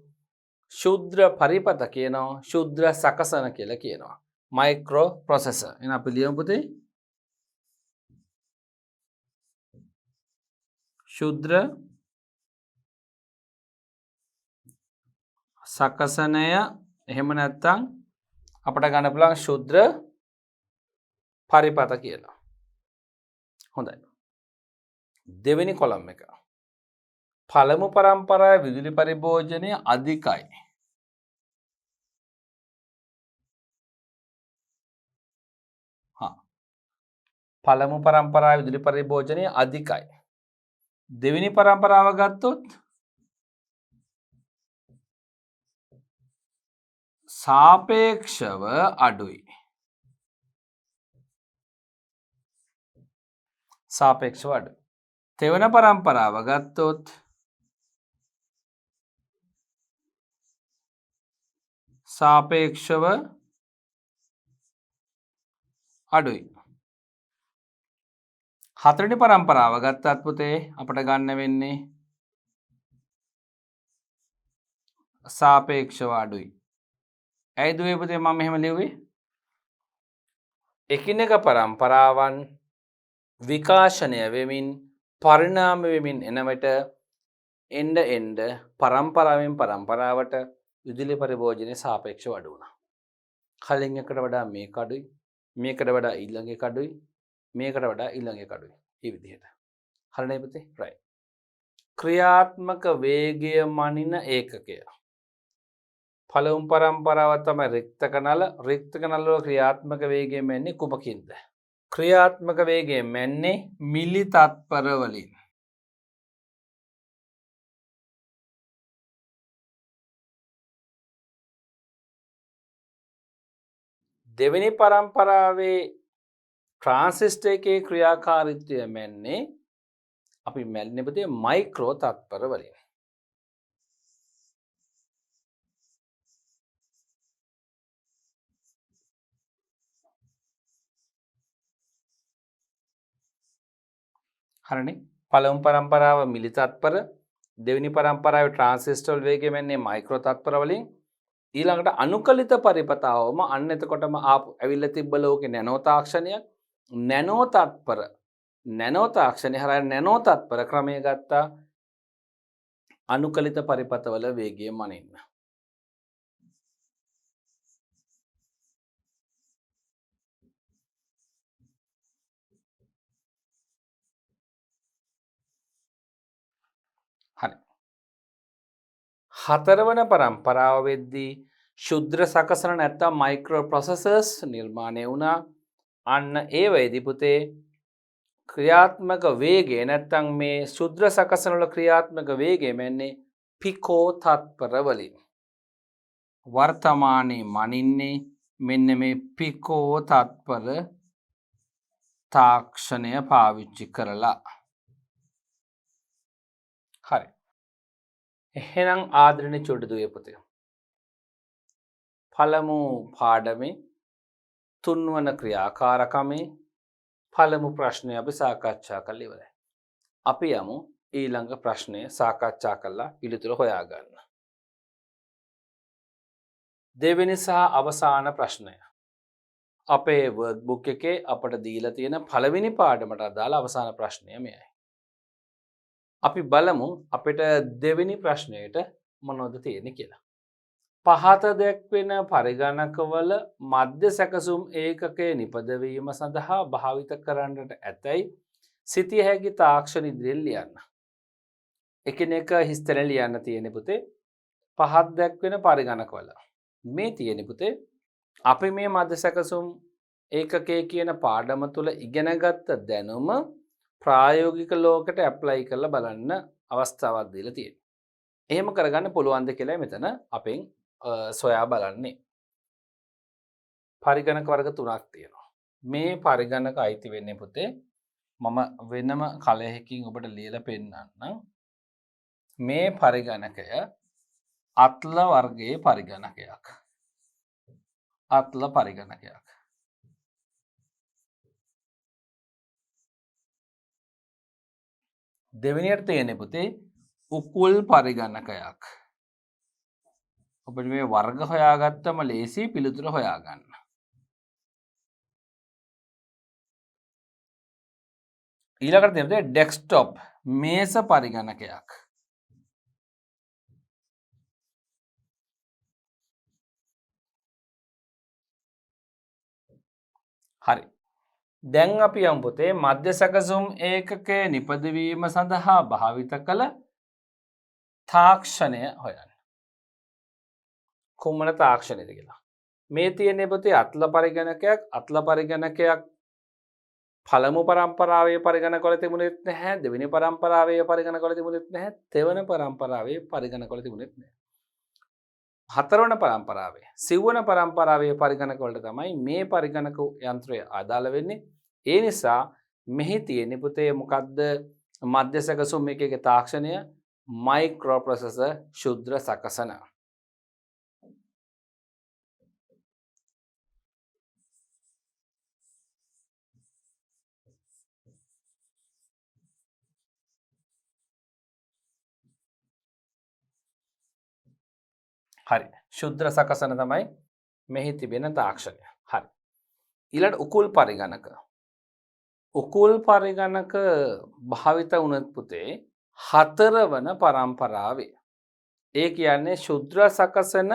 S1: ශුද්‍ර පරිපථ කියනවා ශුද්‍ර සකසන කියලා කියනවා මයික්‍රෝ ප්‍රොසෙසර්. එහෙනම් අපි ලියමු පුතේ ශුද්‍ර සකසනය එහෙම නැත්නම් අපිට ගන්න පුළුවන් ශුද්‍ර පරිපථ කියලා. හොඳයි. දෙවෙනි කොලම් එක. පළමු පරම්පරාවේ විදුලි පරිභෝජනය අධිකයි. පළමු පරම්පරාවේ විදුලි පරිභෝජනය අධිකයි. දෙවෙනි පරම්පරාව ගත්තොත් සාපේක්ෂව අඩුයි. සාපේක්ෂව අඩුයි. තෙවන පරම්පරාව ගත්තොත් සාපේක්ෂව අඩුයි. හතරවෙනි පරම්පරාව ගත්තත් පුතේ අපිට ගන්න වෙන්නේ සාපේක්ෂව අඩුයි. ඇයි දුවේ පුතේ මම මෙහෙම ලිව්වේ? එකිනෙක පරම්පරාවන් විකාශනය වෙමින් පරිණාම වෙමින් එනවට එන්න පරම්පරාවෙන් පරම්පරාවට විදුලි පරිභෝජනය සාපේක්ෂව අඩු වුණා. කලින් එකට වඩා මේක අඩුයි, මේකට වඩා ඊළඟ එක අඩුයි, මේකට වඩා ඊළඟ එක අඩුයි. මේ විදිහට. හරිනේ පුතේ? right. ක්‍රියාත්මක වේගය මනින ඒකකය. පළමු පරම්පරාව තමයි රික්තක නල. රික්තක නල වල ක්‍රියාත්මක වේගය මෙන්නේ කුමකින්ද? ක්‍රියාත්මක වේගය මෙන්නේ මිලි තත්පර වලින්. දෙවෙනි පරම්පරාවේ ට්‍රාන්සිස්ටර් එකේ ක්‍රියාකාරීත්වය මෙන්නේ අපි මැල්නේ පුතේ මයික්‍රෝ තත්පර වලින්. හරිනේ? පළමු පරම්පරාව මිලි තත්පර, දෙවෙනි පරම්පරාවේ ට්‍රාන්සිස්ටර් වල වේගය මෙන්නේ මයික්‍රෝ තත්පර වලින්. ඊළඟට අනුකලිත පරිපථාවම අන්න එතකොටම ආපු ඇවිල්ලා තිබ්බ ලෝකේ නැනෝ තාක්ෂණයක්. නැනෝ තාක්ෂණය හරහා නැනෝ තත්පර ක්‍රමය ගත්තා අනුකලිත පරිපථවල වේගය මනින්න. හරි. හතරවන පරම්පරාව වෙද්දී ශුද්‍ර සකසන නැත්තම් මයික්‍රෝ ප්‍රොසෙසර්ස් නිර්මාණය වුණා. අන්න ඒ වෙයිදී පුතේ ක්‍රියාත්මක වේගය නැත්තම් මේ ශුද්‍ර සකසන වල ක්‍රියාත්මක වේගය මෙන්නේ පිකෝ තත්පර වලින්. වර්තමානයේ මනින්නේ මෙන්න මේ පිකෝ තත්පර තාක්ෂණය පාවිච්චි කරලා. හරි. එහෙනම් ආදරණීය චුටි දුවේ පුතේ. පළමු පාඩමේ තුන්වන ක්‍රියාකාරකමේ පළමු ප්‍රශ්නය අපි සාකච්ඡා කරලා ඉවරයි. අපි යමු ඊළඟ ප්‍රශ්නය සාකච්ඡා කරලා පිළිතුර හොයාගන්න. දෙවෙනි සහ අවසාන ප්‍රශ්නය. අපේ වර්ක්බුක් එකේ අපට දීලා තියෙන පළවෙනි පාඩමට අදාළ අවසාන ප්‍රශ්නය මෙයයි. අපි බලමු අපිට දෙවෙනි ප්‍රශ්නයට මොනවද තියෙන්නේ කියලා. පහත දැක්වෙන පරිගණකවල මධ්‍ය සැකසුම් ඒකකයේ නිපදවීම සඳහා භාවිත කරන්නට ඇතැයි සිතිය හැකි තාක්ෂණ ඉදිරියෙන් ලියන්න. එකිනෙක හිස්තැන ලියන්න තියෙන පුතේ පහත් දැක්වෙන පරිගණකවල. මේ තියෙන පුතේ අපි මේ මධ්‍ය සැකසුම් ඒකකයේ කියන පාඩම තුල ඉගෙනගත්ත දැනුම ප්‍රායෝගික ලෝකයට ඇප්ලයි කරලා බලන්න අවස්ථාවක් දීලා තියෙනවා. එහෙම කරගන්න පුළුවන්ද කියලා මෙතන අපෙන් සොයා බලන්නේ. පරිගණක වර්ග තුනක් තියෙනවා. මේ පරිගණක අයිති වෙන්නේ පුතේ මම වෙනම කලයකින් ඔබට ලියලා පෙන්නන්නම්. මේ පරිගණකය අත්ල වර්ගයේ පරිගණකයක්. අත්ල පරිගණකයක්. දෙවෙනියට තියෙන්නේ පුතේ උකුල් පරිගණකයක්. ඔබට මේ වර්ග හොයාගත්තම ලේසි පිළිතුර හොයාගන්න. ඊළඟට තියෙන්නේ ඩෙස්ක්ටොප් මේස පරිගණකයක්. හරි. දැන් අපි යමු පුතේ මධ්‍ය සැකසුම් ඒකකයේ නිපදවීම සඳහා භාවිත කළ තාක්ෂණය හොයන්න. කුමන තාක්ෂණයද කියලා. මේ තියෙන්නේ පුතේ අත්ල පරිගණකයක්. අත්ල පරිගණකයක් පළමු පරම්පරාවේ පරිගණකවල තිබුණෙත් නැහැ. දෙවෙනි පරම්පරාවේ පරිගණකවල තිබුණෙත් නැහැ. තෙවන පරම්පරාවේ පරිගණකවල තිබුණෙත් නැහැ. හතරවන පරම්පරාවේ සිව්වන පරම්පරාවේ පරිගණකවලට තමයි මේ පරිගණක යන්ත්‍රය අදාළ වෙන්නේ. ඒ නිසා මෙහි තියෙන්නේ පුතේ මොකද්ද? මධ්‍ය සැකසුම් එකකේ තාක්ෂණය මයික්‍රෝප්‍රොසෙසර් ශුද්‍ර සකසන. හරි. ශුද්‍ර සකසන තමයි මෙහි තිබෙන තාක්ෂණය. හරි. ඊළඟ උකුල් පරිගණක. උකුල් පරිගණක භාවිත වුණත් පුතේ හතරවන පරම්පරාවේ. ඒ කියන්නේ ශුද්‍ර සකසන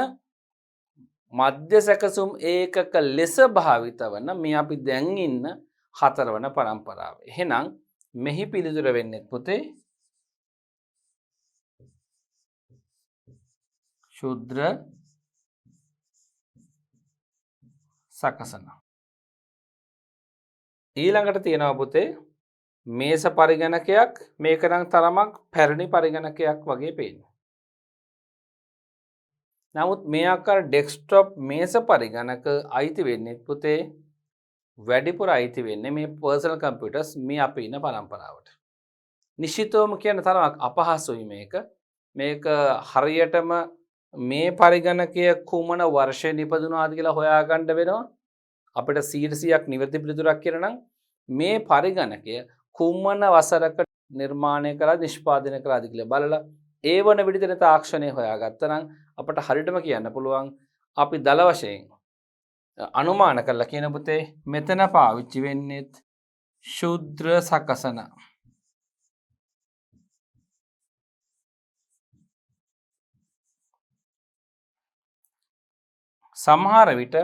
S1: මධ්‍ය සැකසුම් ඒකක ලෙස භාවිත වන මේ අපි දැන් ඉන්න හතරවන පරම්පරාව. එහෙනම් මෙහි පිළිතුර වෙන්නේ පුතේ ශුද්‍ර සකසන. ඊළඟට තියෙනවා පුතේ මේස පරිගණකයක්. මේක නම් තරමක් පැරණි පරිගණකයක් වගේ පේනවා. නමුත් මේ ආකාර ඩෙස්ක්ටොප් මේස පරිගණක අයිති වෙන්නේ පුතේ වැඩිපුර අයිති වෙන්නේ මේ පර්සනල් කම්පියුටර්ස් මේ අපි ඉන්න පරම්පරාවට. නිශ්චිතවම කියන තරමක් අපහසුයි මේක. මේක හරියටම මේ පරිගණකය කුමන වර්ෂයේ නිපදුණාද කියලා හොයාගන්න වෙනවා. අපිට 100%ක් නිවැරදි පිළිතුරක් කියලා නම් මේ පරිගණකය කුමන වසරක නිර්මාණය කරලා නිෂ්පාදනය කරාද කියලා බලලා ඒ වන විදිහට තාක්ෂණය හොයාගත්තා නම් අපට හරියටම කියන්න පුළුවන් අපි දල වශයෙන් අනුමාන කරලා කියන පුතේ මෙතන පාවිච්චි වෙන්නේ ශුද්‍ර සකසන. සමහර විට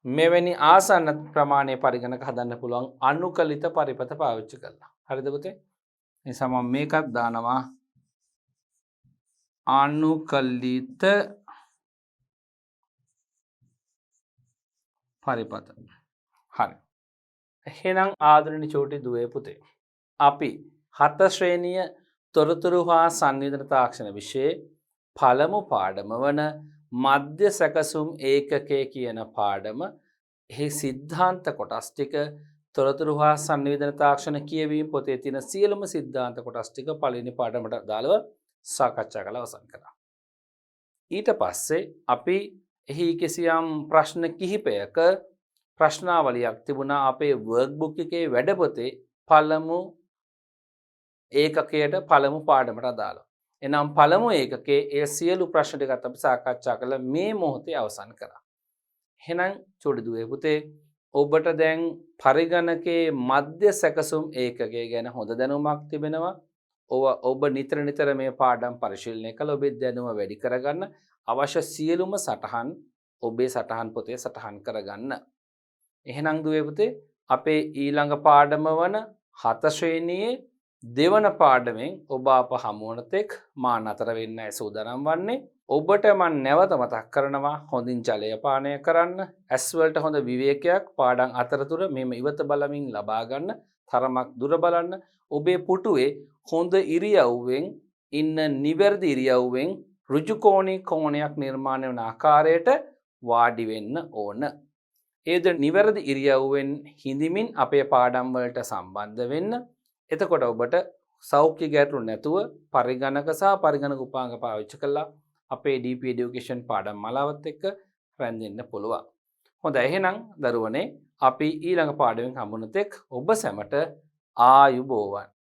S1: මෙවැනි ආසන්න ප්‍රමාණයේ පරිගණක හදන්න පුළුවන් අනුකලිත පරිපත පාවිච්චි කරලා. හරිද පුතේ? නිසා මම මේකත් දානවා අනුකලිත පරිපත. හරි. එහෙනම් ආදරණීය චෝටි දුවේ පුතේ අපි 7 ශ්‍රේණිය තොරතුරු හා සංවේදන තාක්ෂණ විෂයේ පළමු පාඩම වන මධ්‍ය සැකසුම් ඒකකය කියන පාඩම එහි සිද්ධාන්ත කොටස් ටික තොරතුරු හා සංවේදන තාක්ෂණ කියවීම පොතේ තියෙන සියලුම සිද්ධාන්ත කොටස් ටික පළවෙනි පාඩමට අදාළව සාකච්ඡා කරලා අවසන් කරා. ඊට පස්සේ අපි එහි කිසියම් ප්‍රශ්න කිහිපයක ප්‍රශ්නාවලියක් තිබුණා අපේ වර්ක්බුක් එකේ වැඩපොතේ පළමු ඒකකයට පළමු පාඩමට අදාළව. එනම් පළමු ඒකකයේ ඒ සියලු ප්‍රශ්න ටිකත් අපි සාකච්ඡා කළා මේ මොහොතේ අවසන් කරා. එහෙනම් චොඩි දුවේ පුතේ ඔබට දැන් පරිගණකයේ මධ්‍ය සැකසුම් ඒකකය ගැන හොඳ දැනුමක් තිබෙනවා. ඔබ නිතර නිතර මේ පාඩම් පරිශීලනය කළ ඔබේ දැනුම වැඩි කරගන්න අවශ්‍ය සියලුම සටහන් ඔබේ සටහන් පොතේ සටහන් කරගන්න. එහෙනම් දුවේ පුතේ අපේ ඊළඟ පාඩම වන 7 ශ්‍රේණියේ දෙවන පාඩමෙන් ඔබ අප හමු වන තෙක් මා නතර වෙන්නයි සූදානම් වන්නේ. ඔබට මම නැවත මතක් කරනවා හොඳින් ජලය පානය කරන්න, ඇස් වලට හොඳ විවේකයක් පාඩම් අතරතුර මෙම ඉවත බලමින් ලබා ගන්න, තරමක් දුර බලන්න, ඔබේ පුටුවේ හොඳ ඉරියව්වෙන් ඉන්න නිවැරදි ඉරියව්වෙන් ඍජු කෝණයක් නිර්මාණය වන ආකාරයට වාඩි වෙන්න ඕන. ඒද නිවැරදි ඉරියව්වෙන් හිඳමින් අපේ පාඩම් වලට සම්බන්ධ වෙන්න. එතකොට ඔබට සෞඛ්‍ය ගැටලු නැතුව පරිගණක සහ පරිගණක උපාංග පාවිච්චි කළා අපේ DP Education පාඩම් මාලාවත් එක්ක රැඳෙන්න පුළුවන්. හොඳයි එහෙනම් දරුවනේ අපි ඊළඟ පාඩමෙන් හම්බුන තෙක් ඔබ සැමට ආයුබෝවන්.